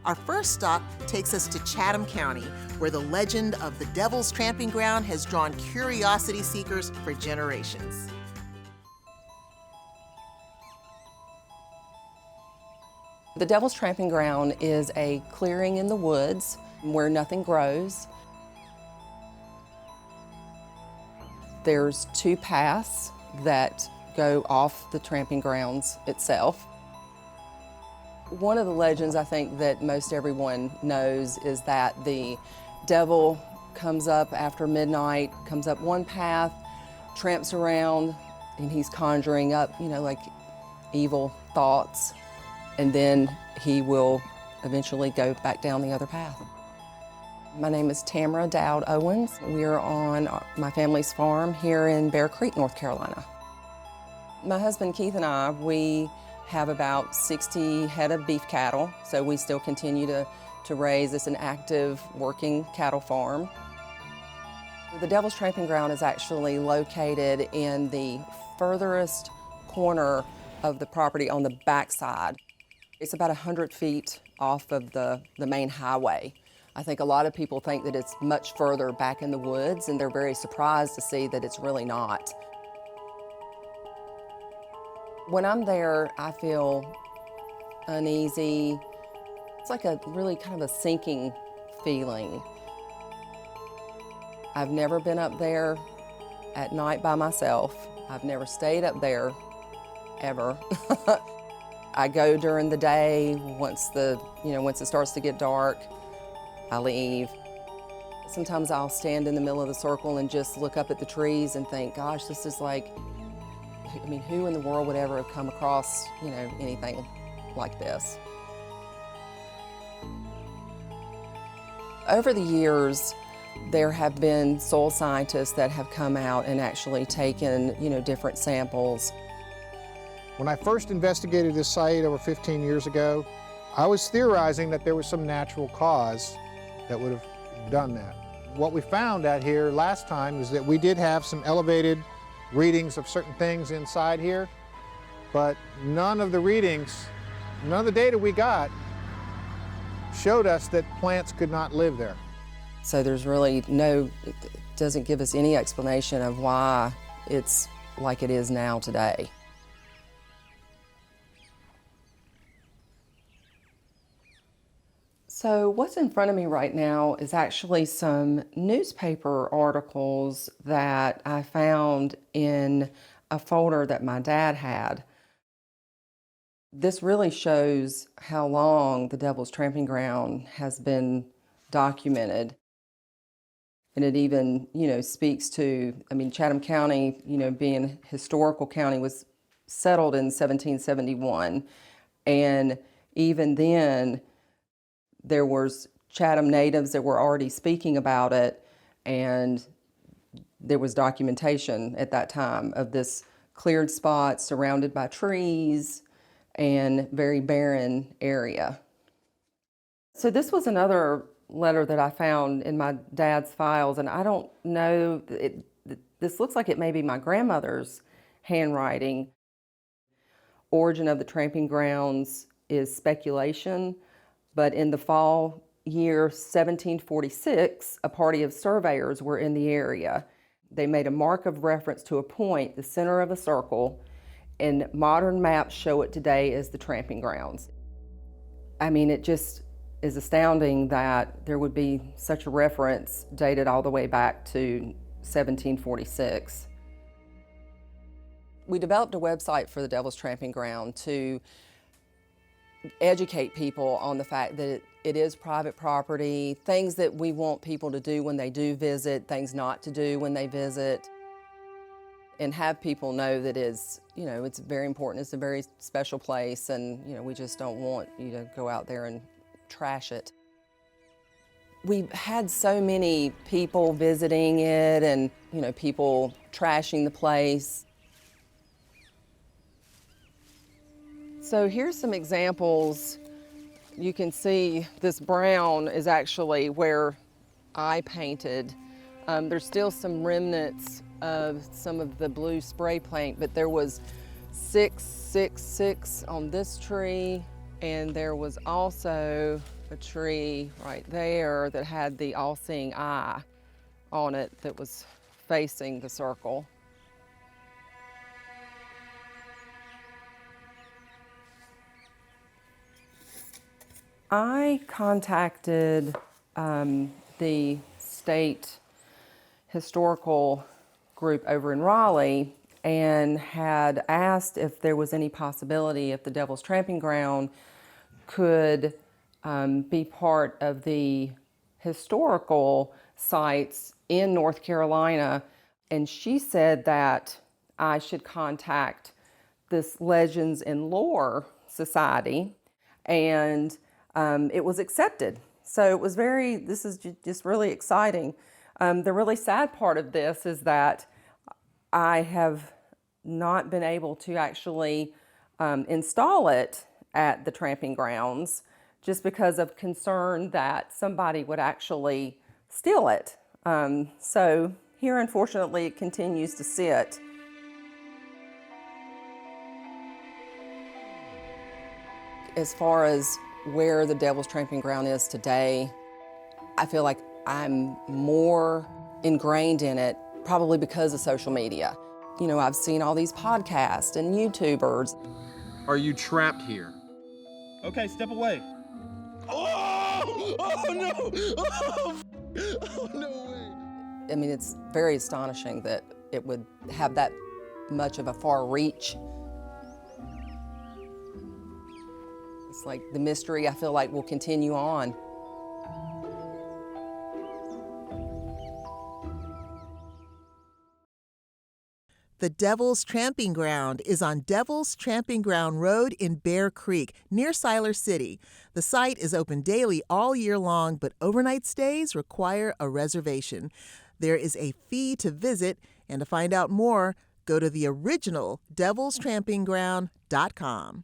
Our first stop takes us to Chatham County, where the legend of the Devil's Tramping Ground has drawn curiosity seekers for generations. The Devil's Tramping Ground is a clearing in the woods where nothing grows. There's two paths that go off the tramping grounds itself. One of the legends I think that most everyone knows is that the devil comes up after midnight, comes up one path, tramps around, and he's conjuring up, like evil thoughts, and then he will eventually go back down the other path. My name is Tamara Dowd Owens. We're on my family's farm here in Bear Creek, North Carolina. My husband Keith and I, we have about 60 head of beef cattle, so we still continue to raise. It's an active working cattle farm. The Devil's Tramping Ground is actually located in the furthest corner of the property on the backside. It's about 100 feet off of the main highway. I think a lot of people think that it's much further back in the woods, and they're very surprised to see that it's really not. When I'm there, I feel uneasy. It's like a really kind of a sinking feeling. I've never been up there at night by myself. I've never stayed up there, ever. I go during the day. Once it starts to get dark, I leave. Sometimes I'll stand in the middle of the circle and just look up at the trees and think, gosh, this is like, who in the world would ever have come across, anything like this? Over the years, there have been soil scientists that have come out and actually taken, different samples. When I first investigated this site over 15 years ago, I was theorizing that there was some natural cause that would have done that. What we found out here last time is that we did have some elevated readings of certain things inside here, but none of the data we got showed us that plants could not live there. So there's really it doesn't give us any explanation of why it's like it is now today. So what's in front of me right now is actually some newspaper articles that I found in a folder that my dad had. This really shows how long the Devil's Tramping Ground has been documented. And it even, speaks to, Chatham County, being a historical county, was settled in 1771. And even then, there was Chatham natives that were already speaking about it, and there was documentation at that time of this cleared spot surrounded by trees and very barren area. So this was another letter that I found in my dad's files, and I don't know, this looks like it may be my grandmother's handwriting. Origin of the tramping grounds is speculation. But in the fall year 1746, a party of surveyors were in the area. They made a mark of reference to a point, the center of a circle, and modern maps show it today as the tramping grounds. It just is astounding that there would be such a reference dated all the way back to 1746. We developed a website for the Devil's Tramping Ground to educate people on the fact that it is private property, things that we want people to do when they do visit, things not to do when they visit, and have people know that it's very important, it's a very special place, and we just don't want you to go out there and trash it. We've had so many people visiting it and people trashing the place. So here's some examples. You can see this brown is actually where I painted. There's still some remnants of some of the blue spray paint, but there was 666 on this tree, and there was also a tree right there that had the all-seeing eye on it that was facing the circle. I contacted the state historical group over in Raleigh and had asked if there was any possibility if the Devil's Tramping Ground could be part of the historical sites in North Carolina. And she said that I should contact this Legends and Lore Society, and it was accepted. So it was this is just really exciting. The really sad part of this is that I have not been able to actually install it at the tramping grounds just because of concern that somebody would actually steal it. So here, unfortunately, it continues to sit. As far as where the Devil's Tramping Ground is today, I feel like I'm more ingrained in it probably because of social media. You know, I've seen all these podcasts and YouTubers. Are you trapped here? Okay, step away. Oh! Oh no! Oh no way! I mean, it's very astonishing that it would have that much of a far reach. It's like the mystery, I feel like, will continue on. The Devil's Tramping Ground is on Devil's Tramping Ground Road in Bear Creek, near Siler City. The site is open daily all year long, but overnight stays require a reservation. There is a fee to visit, and to find out more, go to the original devilstrampingground.com.